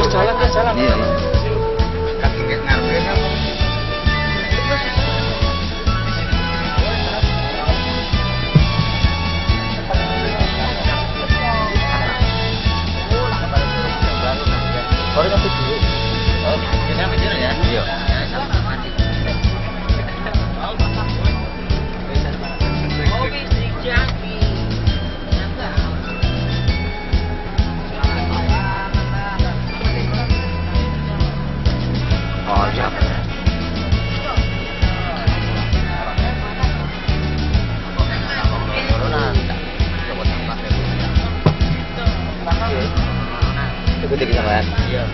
Jalan ya, jalan. Iya, iya. Kaki ngarepe kamu. Baru nanti dulu. Oh, kita mikir ya. Iya. Sama-sama mati. Oh, jangan. Itu di kesamaan. Iya.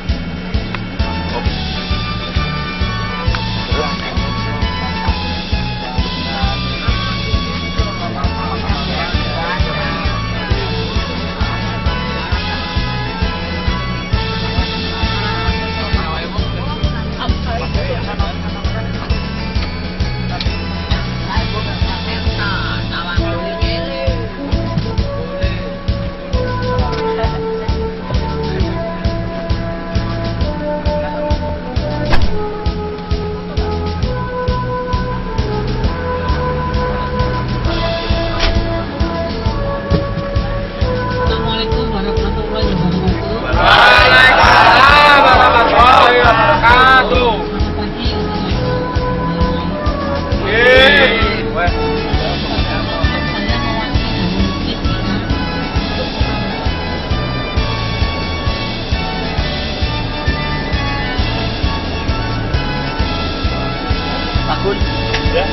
Ya,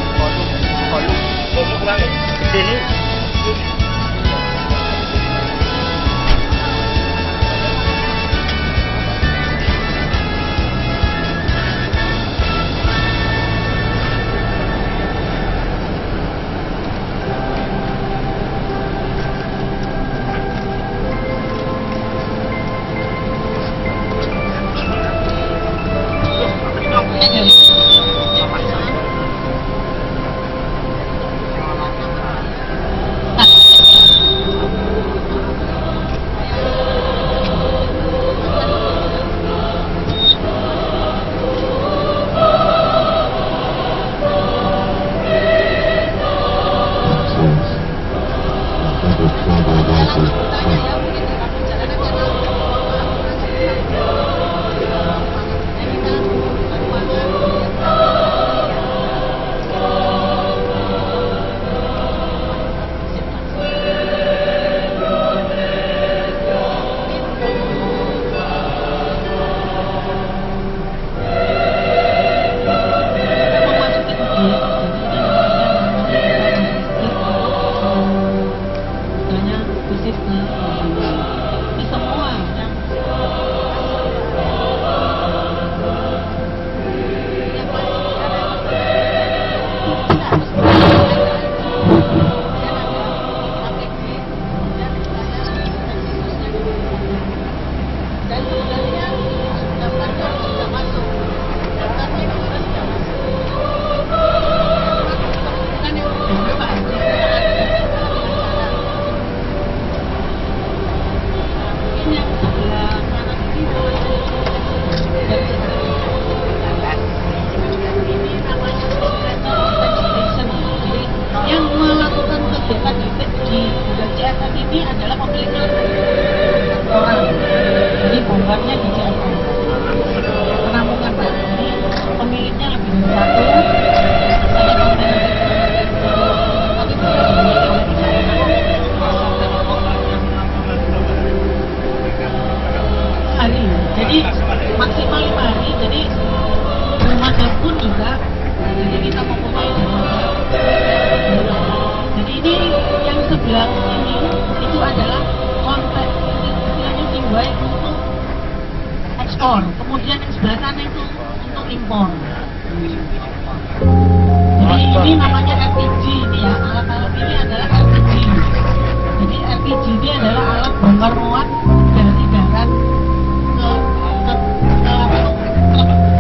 kolom kurang gede nih. Kemudian yang sebelah sana itu untuk impor. Jadi ini namanya LPG ini ya, alat-alat ini adalah LPG. Jadi LPG ini adalah alat bongkar muat dari darat ke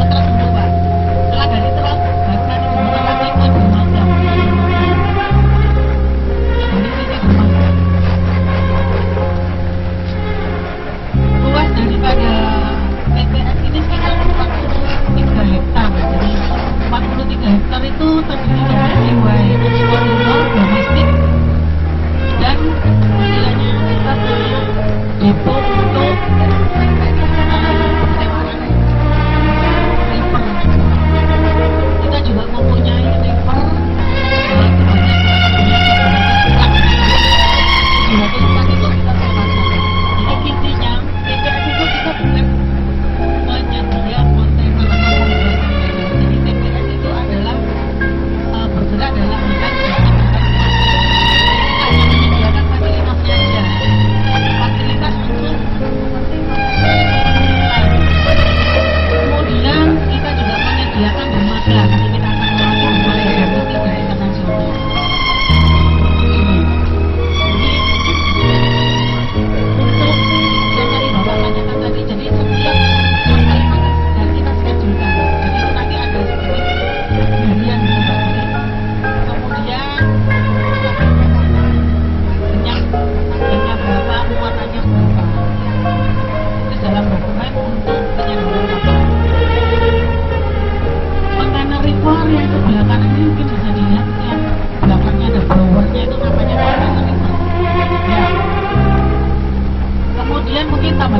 terbentukan. Setelah dari terus baru nanti menggunakan ke dermaga. Dari sini dermaga. Luas daripada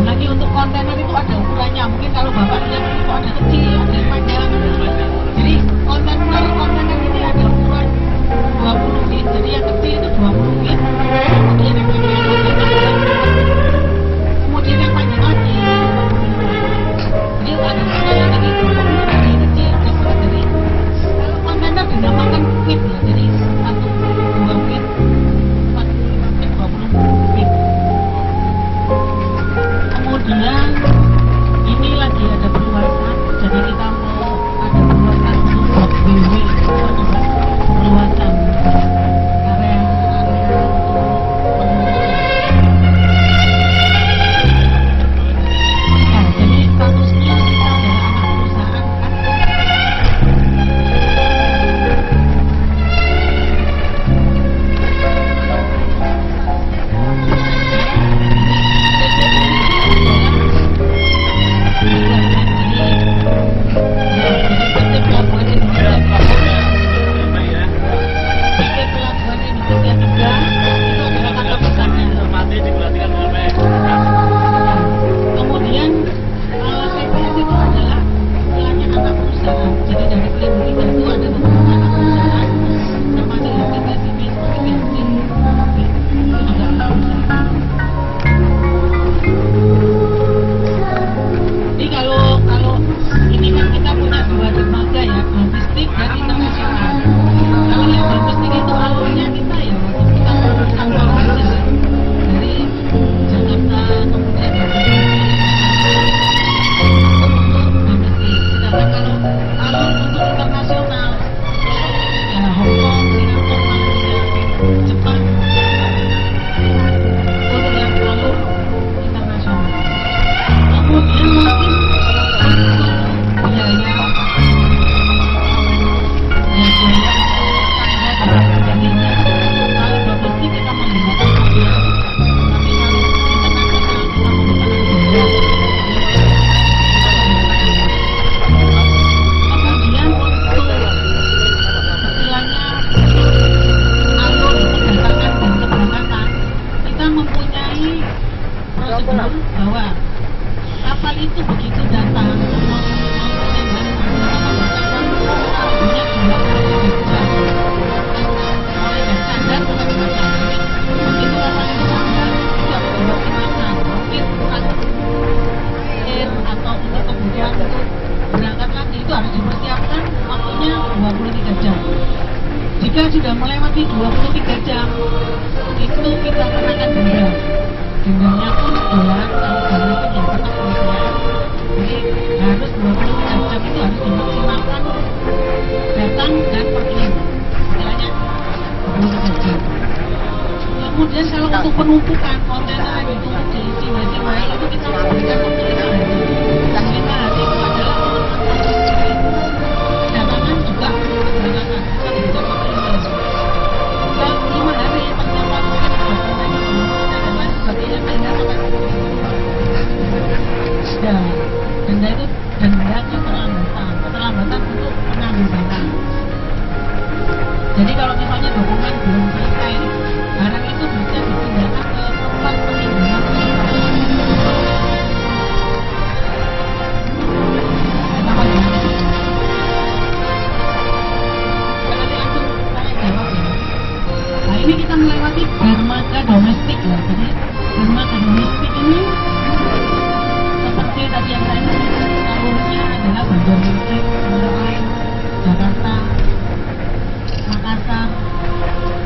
lagi untuk kontainer itu ada ukurannya. Mungkin kalau Bapak lihat itu ada kecil, ada yang panjang. Jadi kontainer ini ada ukuran 20 feet. Jadi yang kecil itu 20 feet. Kemudian yang panjang kemudian yang panjang lagi. Jadi ada ukuran lagi 20 dari kecil ke berat. Jadi kalau kontainer dinamakan feet ya. Jadi 1 2 feet 4 5 feet 20 feet. Kemudian ini lagi ada perluasan, jadi kita mau ada perluasan untuk blok BW itu adalah perluasan area nah, jadi statusnya kita adalah anak perusahaan kan. Kemudian TPS itu adalah istilahnya anak perusahaan. Jadi dari klaim 3 itu ada beberapa anak perusahaan, termasuk yang TPS ini seperti bensin, itu juga anak perusahaan. Jadi kalau ini kan kita punya 2 dermaga ya, domestik dan internasional. Kalau yang domestik itu alurnya kita ya kita kantor aja dari Jakarta kemudian domestik. Sedangkan kalau alur untuk internasional ya Hongkong, Singapura, Malaysia, Jepang untuk yang alur internasional. Kemudian mungkin biaya tangga dan sebagainya. Kalau domestik kita menggunakan mobil, tapi kalau internasional kita menggunakan biaya. Kemudian untuk istilahnya alur kedatangan dan keberangkatan, kita mempunyai prosedur bahwa kapal itu begitu datang artinya 23 jam mulai dari Sandar ke Balikpapan. Begitu kapal itu sampai itu harus dioptimalkan mungkin air atau untuk kemudian untuk berangkat lagi itu harus dipersiapkan waktunya 23 jam. Jika sudah melewati 23 jam itu kita kenakan denda. Dendanya pun dolar kalau domestik yang tetap rupiah. Jadi harus 23 jam itu harus dimaksimalkan datang dan pergi. Istilahnya 23 jam. Kemudian kalau untuk penumpukan kontainer itu diisi WC itu kita berikan waktu 5 hari. 5 hari itu adalah kedatangan juga keberangkatan. Kita diberikan waktu 5 hari. Kalau 5 hari ternyata mungkin ada kontainer belum ada dan lain sebagainya sehingga akan denda itu denda keterlambatan untuk pengambil barang. Jadi kalau misalnya dokumen belum selesai, barang itu bisa dipindahkan ke tempat penimbunan barang. Kenapa gimana? Nanti langsung saya jawab ya. Nah ini kita melewati dermaga domestik ya. Jadi dermaga domestik ini seperti tadi yang saya sebutkan, alurnya adalah Banjarmasin, Tangerang, Jakarta, Makassar.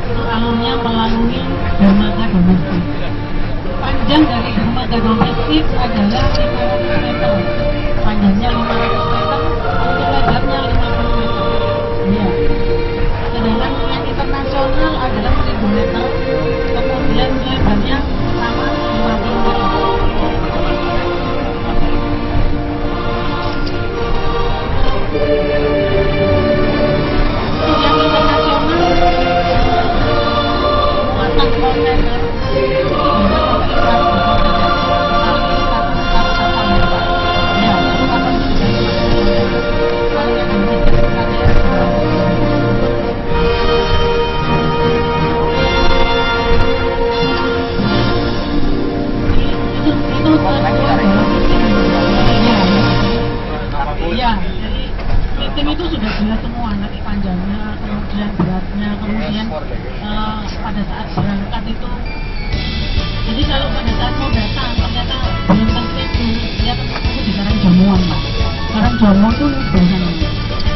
Itu alurnya melalui dermaga domestik. Panjang dari dermaga domestik adalah 500 meter. Panjangnya 500 meter, untuk lebarnya 50 meter. Ya. Sedangkan yang internasional adalah 1000 meter. Kemudian lebarnya sama 50 meter. Untuk yang internasional muatan kontainer itu bisa sampai 100 kontainer. Kalau ini satu kapal syuting itu sudah jelas semua, nanti panjangnya, kemudian beratnya, kemudian pada saat berangkat itu. Jadi kalau pada saat mau datang ternyata belum terschedule, ya aku di Karang Jamuan lah. Karang Jamuan tuh biasanya,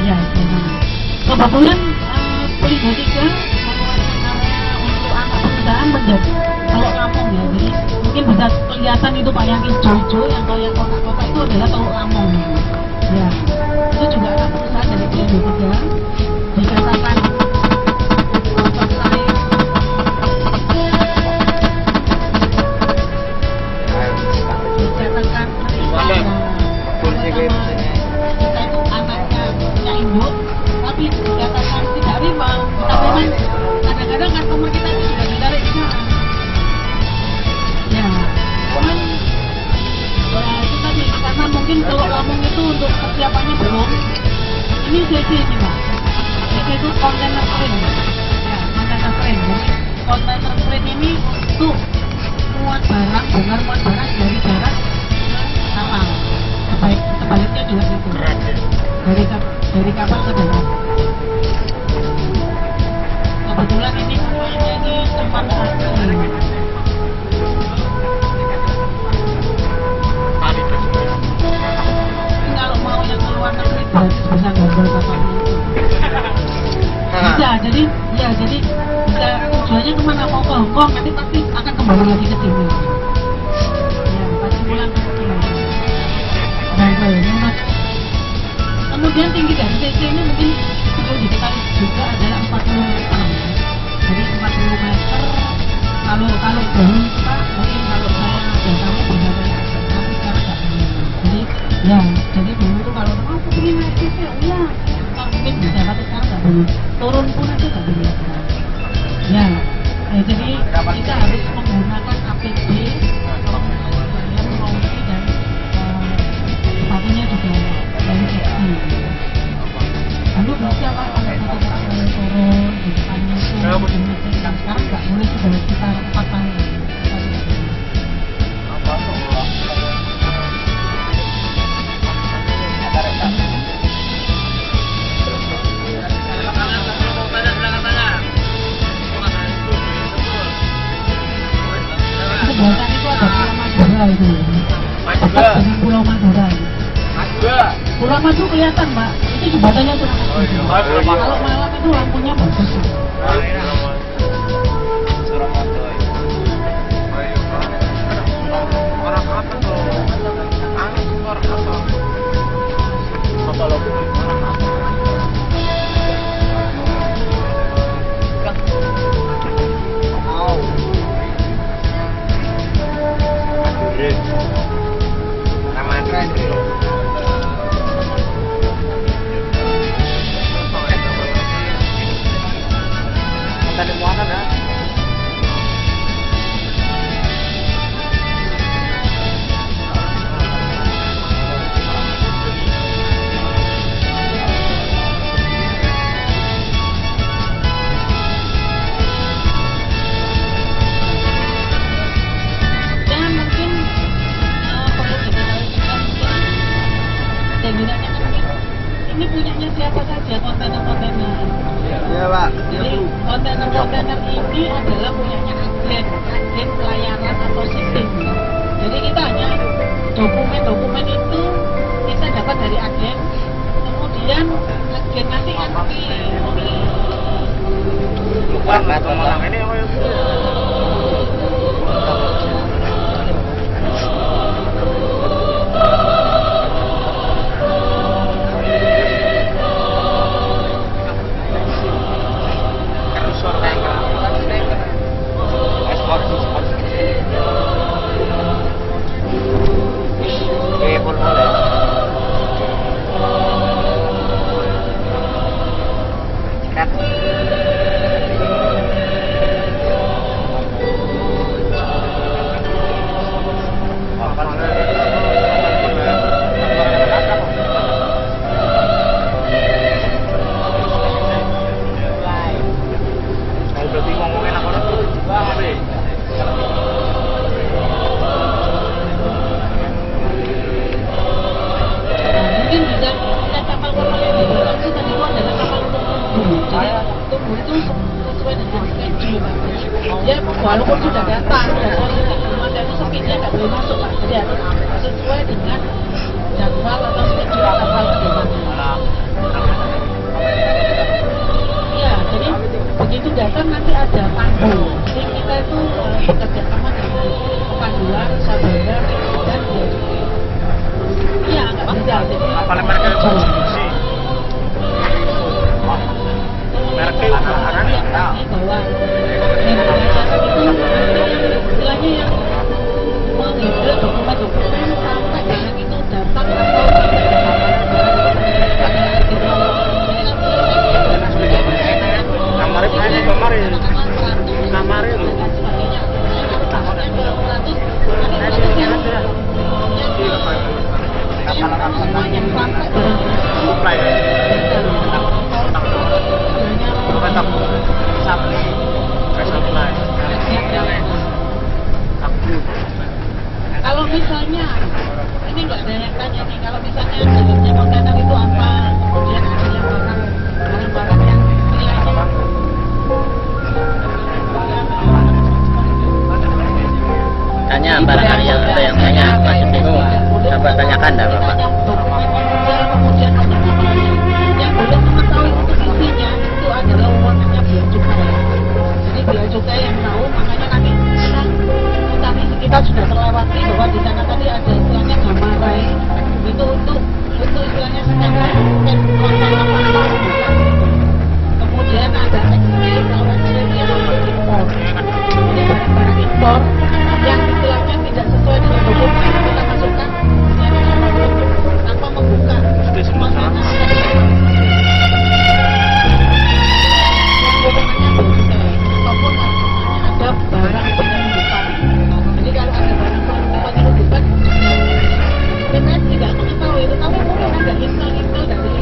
ya biasanya. Kebetulan Liga 3 mengeluarkan area untuk anak perusahaan menjadi kalau kampung ya, jadi mungkin bisa kelihatan itu Pak yang hijau-hijau, yang kayak kota-kota itu adalah Teluk Lamong. Ya, itu juga anak perusahaan dari Liga 3 dikatakan tapi dikatakan tidak rival, tapi memang kadang-kadang customer kita itu sudah ditarik ke sana. Ya, cuman ya itu tadi karena mungkin kalau Lampung itu untuk persiapannya belum. Ini CC ini Pak. CC itu container crane. Ya, container crane. Jadi container crane ini tuh muat barang, bongkar muat barang dari darat ke kapal. Sebaliknya juga gitu. Dari kapal ke darat. Kebetulan ini semuanya ini tempat satu. Kalau mau yang keluar negeri bisa gambar kapalnya itu. Bisa, jadi bisa tujuannya kemana, mau ke Hongkong nanti pasti akan kembali lagi ke sini. Ya, pasti pulang ke sini. Nah, kemudian tinggi dari CC ini mungkin perlu diketahui juga adalah 40 meter. Jadi 40 meter. Kalau baru Pak, mungkin kalau saya datangnya bisa kayak tapi sekarang nggak boleh. Jadi dulu tuh kalau ingin naik CC, ya mungkin bisa, tapi sekarang nggak boleh. Turun pun aja nggak boleh. Ya, jadi kita harus menggunakan APD, yang maupun dan sepatunya juga dari seksi. Lalu bisa Pak kalau kita turun di depannya itu, sekarang nggak boleh, sudah sekitar 4 tahun. Sebelah itu ada Pulau Madura itu, dekat dengan Pulau Madura. Pulau Madu kelihatan Mbak, itu jembatannya cuma kalau malam itu lampunya bagus. Orang apa tuh? Orang apa? Apa lo? Orang apa? Tadi muatan ya? Ini punyanya siapa saja kontainer-kontainer? Iya Pak. Jadi kontainer-kontainer ini adalah punyanya agen pelayaran atau shipping. Jadi kita hanya dokumen itu kita dapat dari agen, kemudian agen nanti yang bukan orang ini tunggu itu sesuai dengan schedule Pak. Dia walaupun sudah datang masa itu speednya nggak boleh masuk Pak. Jadi harus sesuai dengan jadwal atau schedule kapal kedatangan. Iya, jadi begitu datang nanti ada pandu. Jadi kita itu kerjasama dengan panduan, sabanda, dan bea cukai. Iya, nggak bisa. Jadi Apa mereka yang produksi? Mereka yang sekarang ya. bahwa istilahnya yang mengambil dokumen-dokumen sampai dengan itu datang atau Kemarin loh. Supply. Kalau misalnya ini nggak ada yang tanya nih, kalau misalnya dalamnya kontainer itu apa, kemudian ada yang barang-barang yang nilainya Tanya barangkali yang ada yang tanya masih bingung. Coba tanyakan dah Bapak. kemudian ada apa lagi yang boleh mengetahui untuk isinya itu adalah uangnya bea cukai. Jadi bea cukai yang tahu, makanya nanti kita sudah terlewati bahwa di sana tadi ada istilahnya gamarai itu untuk istilahnya sedangkan kemudian ada ekspor, kalau ekspor yang impor. Jadi barang-barang impor yang istilahnya tidak sesuai dengan dokumen kita masukkan tanpa membuka. Ataupun ada barang yang tidak membuka. Jadi kalau ada barang yang membuka, kita tidak mengetahui, tetapi mungkin ada install dari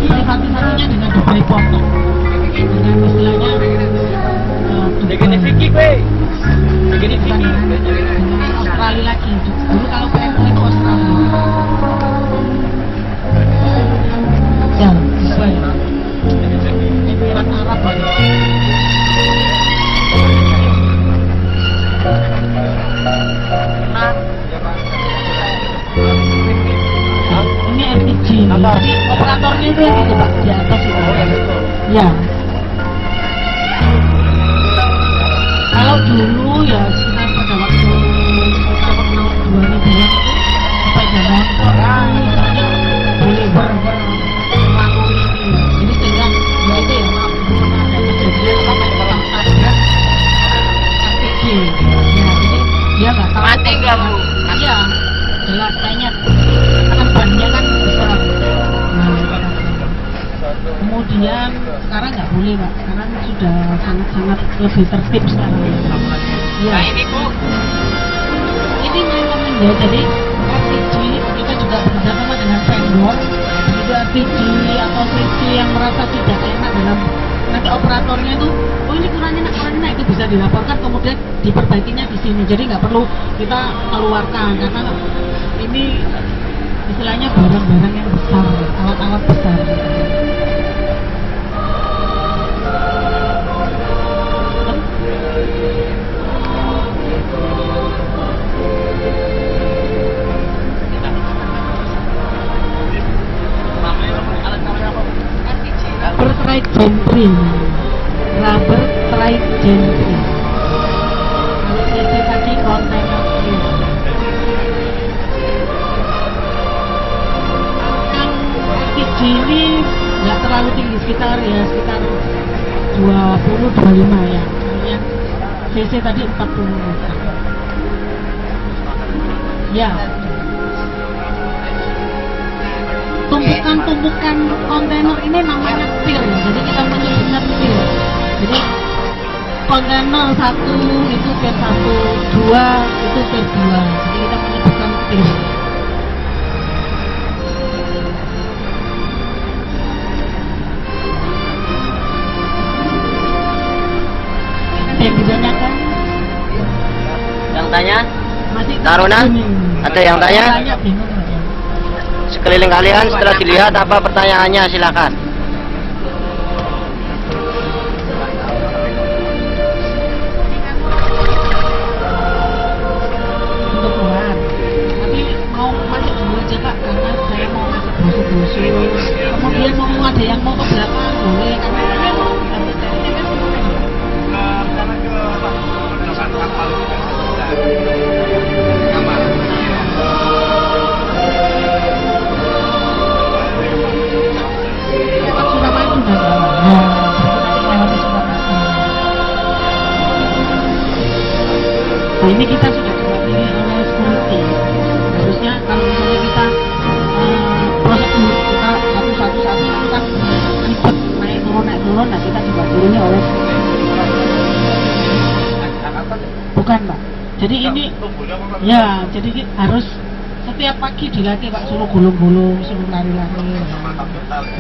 privatisasinya dengan Dubai Port, dengan istilahnya Begini Vicky gue. Begini Vicky. Australia lagi. Dulu kalau PMO itu Australia. Jadi operatornya itu yang itu Pak di atas itu. Oh ya betul. Ya. Kalau dulu ya sekitar pada waktu tahun 2000-an itu sepeda motor misalnya boleh berlaku ini. Jadi sehingga ya itu ya maaf belum pernah ada kejadian sampai perasaan KTG. Ya jadi dia nggak tahu. Mati nggak, Bu? Iya. Jelas kayaknya kan bannya kan besar. Nah, kemudian sekarang nggak boleh Pak, sekarang sudah sangat-sangat lebih tertib sekarang. Iya. Nah ini Bu, Ini memang ya, jadi LPG kita juga bekerjasama dengan vendor. Jadi LPG atau CC yang merasa tidak enak dalam nanti operatornya itu, oh ini kurang enak itu bisa dilaporkan kemudian diperbaikinya di sini. Jadi nggak perlu kita keluarkan karena ini istilahnya barang-barang yang besar, alat-alat besar. Rubber Trade Gentry. Rubber Trade Gentry. Kalau CC tadi kontainer steel. Yang LPG ini nggak terlalu tinggi, sekitar 20-25 ya. Yang CC tadi 40. Ya. Tumpukan kontainer ini namanya tier ya, jadi kita menyebutnya tier. Jadi kontainer 1 itu tier 1, 2 itu tier 2, jadi kita menyebutkan tier. Yang ditanyakan? Yang tanya? Masih Taruna? bingung. Ada yang tanya? Bingung nggak ya? Sekeliling kalian setelah dilihat apa pertanyaannya silakan. Untuk keluar, tapi mau masuk dulu aja Kak, karena saya mau masuk bosu-bosu. Kemudian mau ada yang mau ke belakang boleh, karena saya mau kita bertanya kan kamar. lewat Suramadu dan lewat Suramadu. Nah ini kita sudah diwakili oleh security. Harusnya kalau misalnya kita prosedur kita satu-satu itu kan ribet naik turun, nah kita diwakili oleh bukan Pak. Jadi ini ya, jadi harus setiap pagi dilatih Pak, suruh gulung-gulung, suruh lari-lari.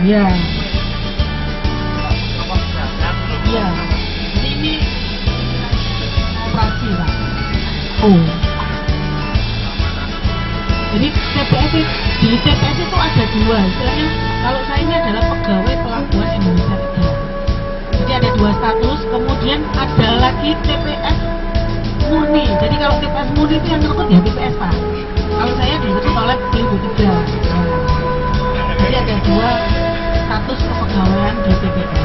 Iya. Iya. Jadi ini operasi Pak. Oh. Jadi TPS di TPS itu ada dua. Istilahnya kalau saya ini adalah pegawai pelabuhan Indonesia Negara. Jadi ada dua status. Kemudian ada lagi TPS murni. Jadi kalau TPS murni itu yang terkut ya TPS Pak. Kalau saya disebut oleh PU3. Jadi ada dua status kepegawaian di TPS.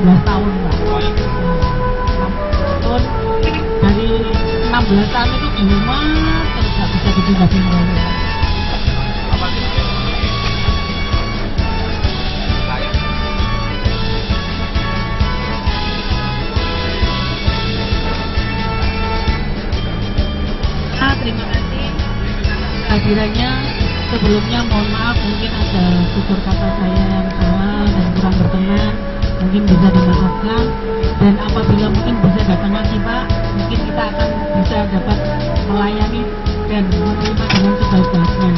Tahun Pak. 16 tahun dari 16 tahun itu di rumah terus nggak bisa pindah-pindah. Terima kasih kehadirannya. Sebelumnya mohon maaf mungkin ada tutur kata saya yang salah dan kurang berkenan, mungkin bisa dimaafkan. Dan apabila mungkin bisa datang lagi Pak, mungkin kita akan bisa dapat melayani dan menerima dengan sebaik-baiknya.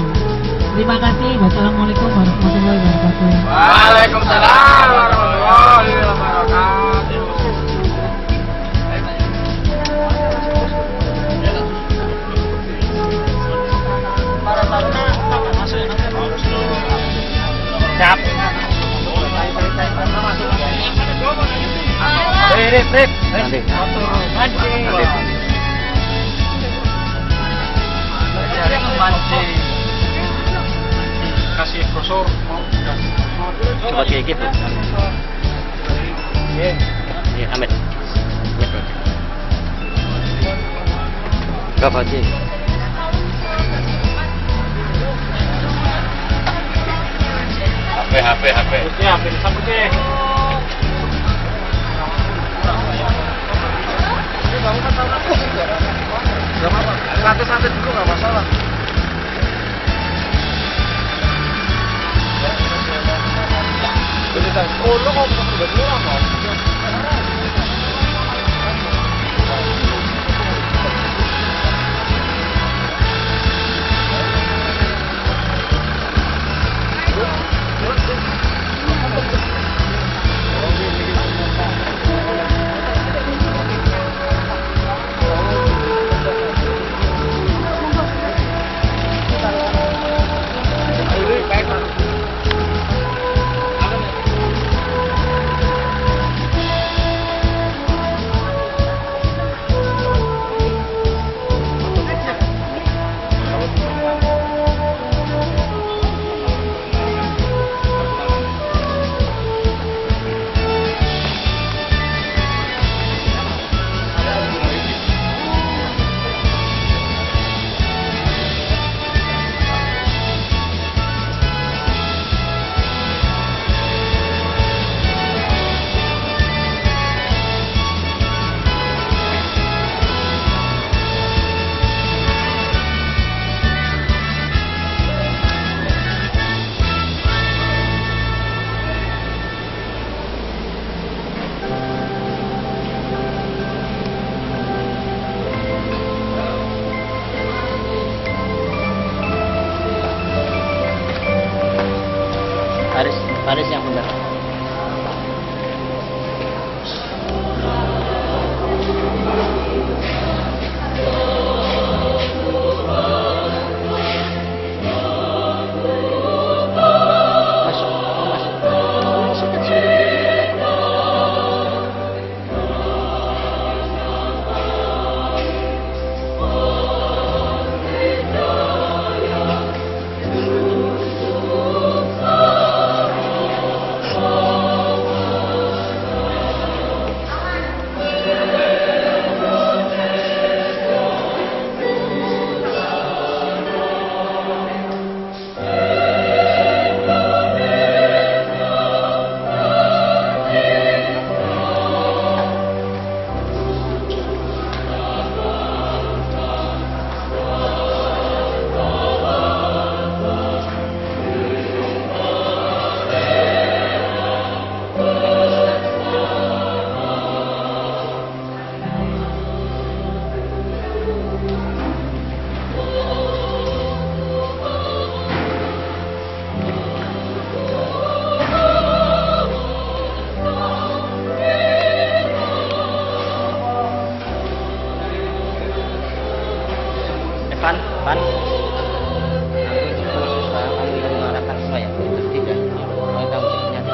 Terima kasih. Wassalamualaikum warahmatullahi wabarakatuh. Waalaikumsalam warahmatullahi wabarakatuh. Siap. Rip. Nanti. Nanti. sebagai gitu. Iya, Hamid. Berapa sih? HP. Terusnya HP disambut deh. Gak apa-apa, santai-santai dulu gak masalah. Oh, lo kok bukan udah pulang kok? Baris yang benar. Pan. Aku mengarahkan saya tidak. Saya tahu ternyata.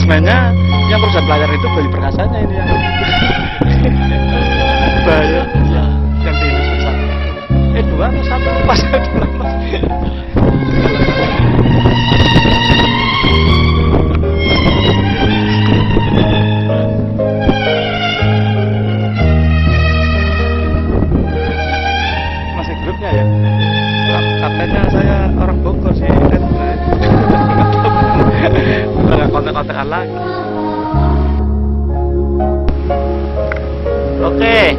sebenarnya yang perusahaan pelayaran itu Bali Perkasanya ini yang bahaya ya, yang di Indonesia. Dua atau satu pas ada mas. Masih grupnya ya. Katanya saya orang Bogor sih kan. Udah kontak-kontakan lagi. Oke.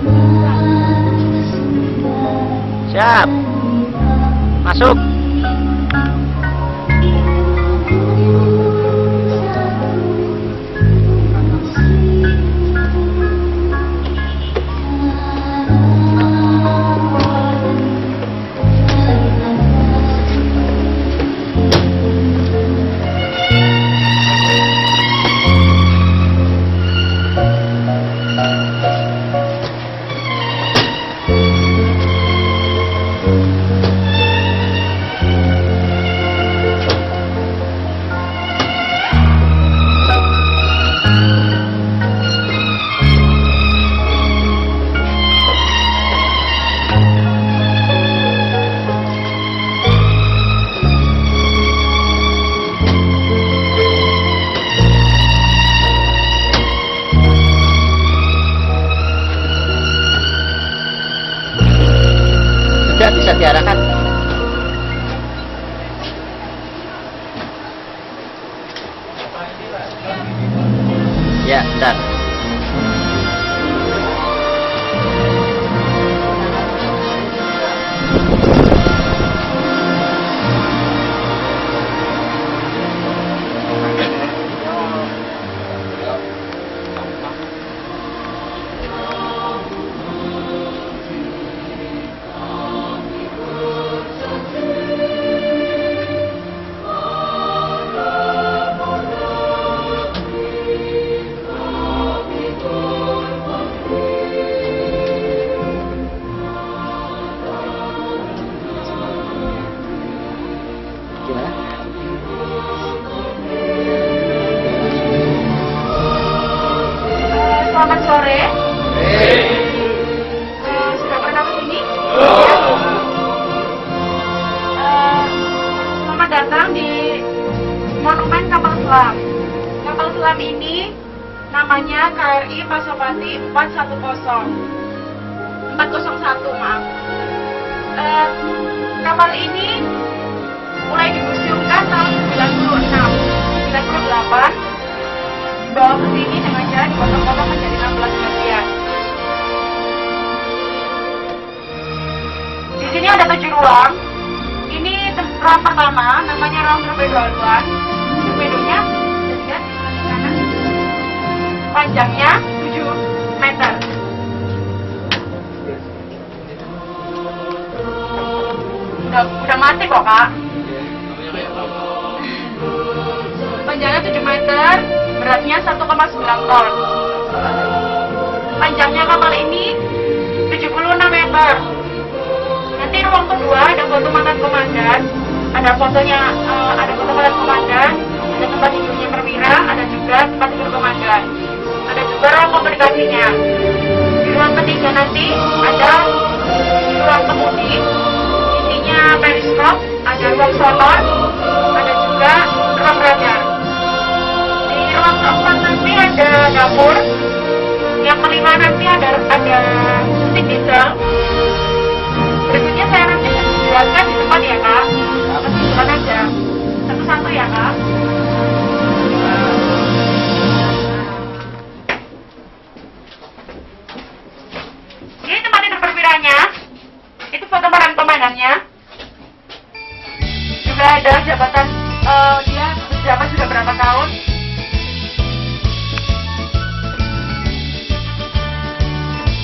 Siap. Masuk. Sudah bisa diarahkan. Ya, bentar. Selamat sore. Sudah pernah ke sini? Selamat datang di Monumen Kapal Selam. Kapal selam ini namanya KRI Pasopati 401, maaf. Kapal ini mulai dimuseumkan tahun 98, dibawa ke sini dengan cara dipotong-potong menjadi 16 bagian. Di sini ada 7 ruang. Ini ruang pertama, namanya ruang torpedo haluan. Torpedonya, lihat di kanan. Panjangnya 7 meter. Udah mati kok, Kak. Panjangnya 7 meter, beratnya 1,9 ton. Panjangnya kapal ini 76 meter. Nanti ruang kedua ada foto mantan komandan, ada foto mantan komandan, ada tempat tidurnya perwira, ada juga tempat tidur komandan, ada juga ruang komunikasinya. Di ruang ketiga nanti ada ruang kemudi, isinya periskop, ada ruang sonar, ada juga ruang radar. Di ruang keempat nanti ada dapur, yang kelima nanti ada stick diesel. Berikutnya saya nanti jelaskan di depan ya, Kak. Kesimpulan aja satu-satu ya, Kak. Ini tempat tidur perwiranya. Itu foto peran komandannya. Juga ada jabatan dia berjabat sudah berapa tahun.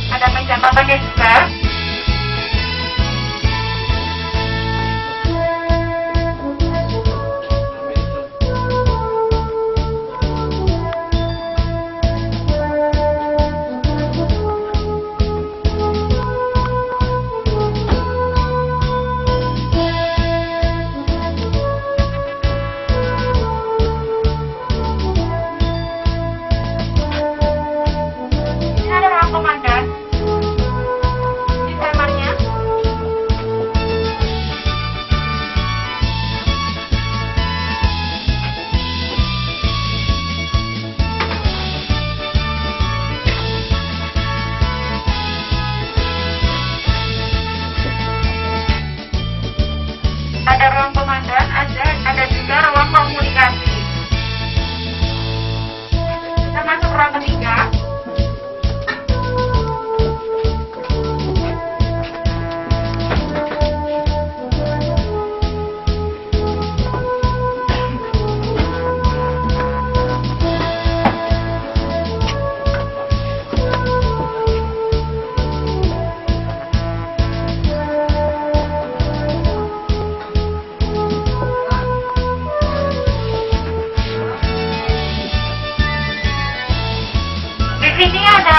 Ada pencatatannya juga.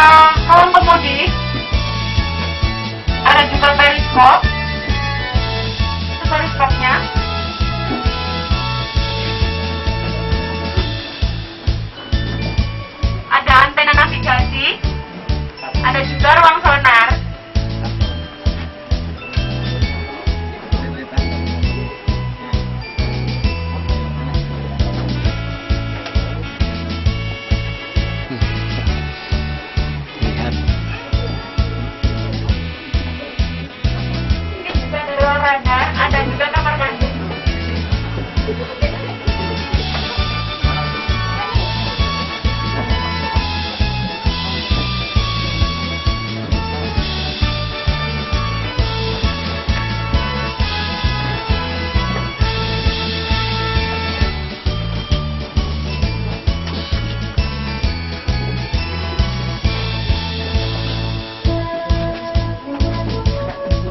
Kolom kemudi. Ada juga periskop. Itu periskopnya. Ada antena navigasi. Ada juga ruang sonar. Lihat. Ini juga ada ruang radar. Ada juga kamar mandi.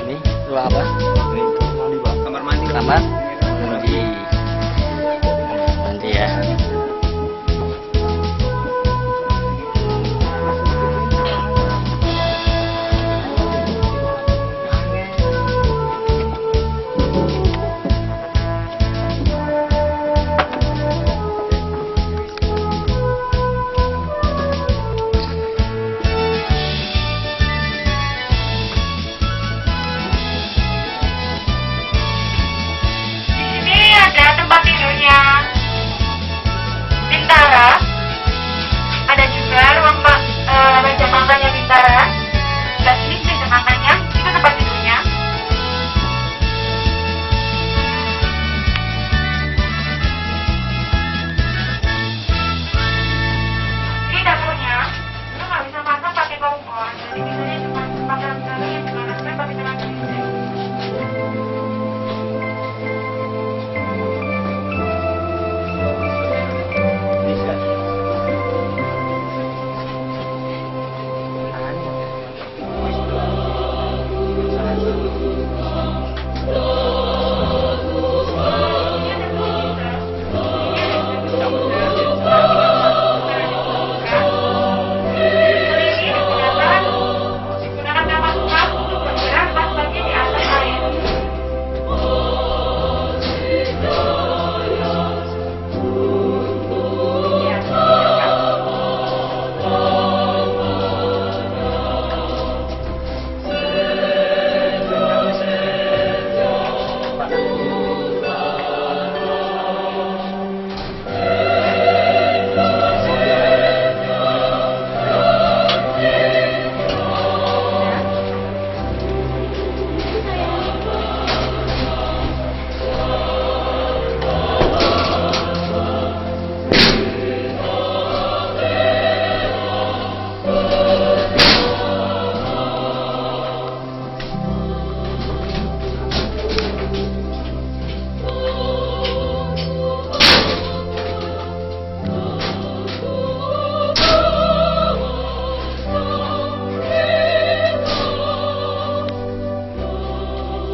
Ini ruang apa? Kamar mandi. Kamar mandi. Mandi ya. Di sini ada tempat tidurnya Bintara. Ada juga ruang meja makannya Bintara. Dan ini meja makannya, itu tempat tidurnya. Ini dapurnya. Itu nggak bisa masak pakai kompor. Jadi bisanya cuma pakai misalnya yang dimanaskan pakai tenaga listrik. Digunakan kamar rumah untuk bergerak pas pagi di atas air.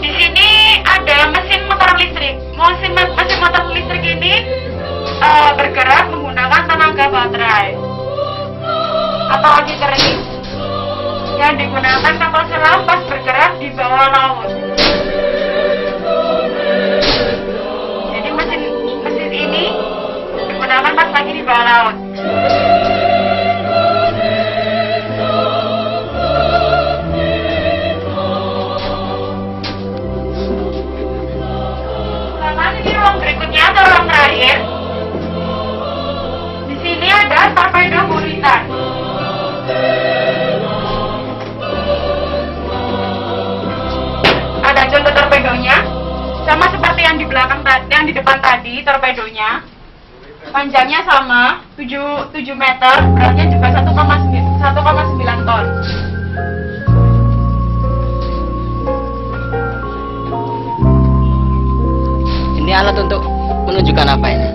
Di sini ada mesin motor listrik. Mesin motor listrik ini bergerak menggunakan tenaga baterai atau aki kering yang digunakan kapal selam pas bergerak di bawah laut. Jadi mesin ini digunakan pas lagi di bawah laut. Nah, ini ruang berikutnya atau ruang terakhir. Di sini ada torpedo buritan. Ada contoh torpedonya, sama seperti yang di belakang tadi, yang di depan tadi torpedonya. Panjangnya sama, 7 meter, beratnya juga 1,9 ton. Ini alat untuk menunjukkan apa ini?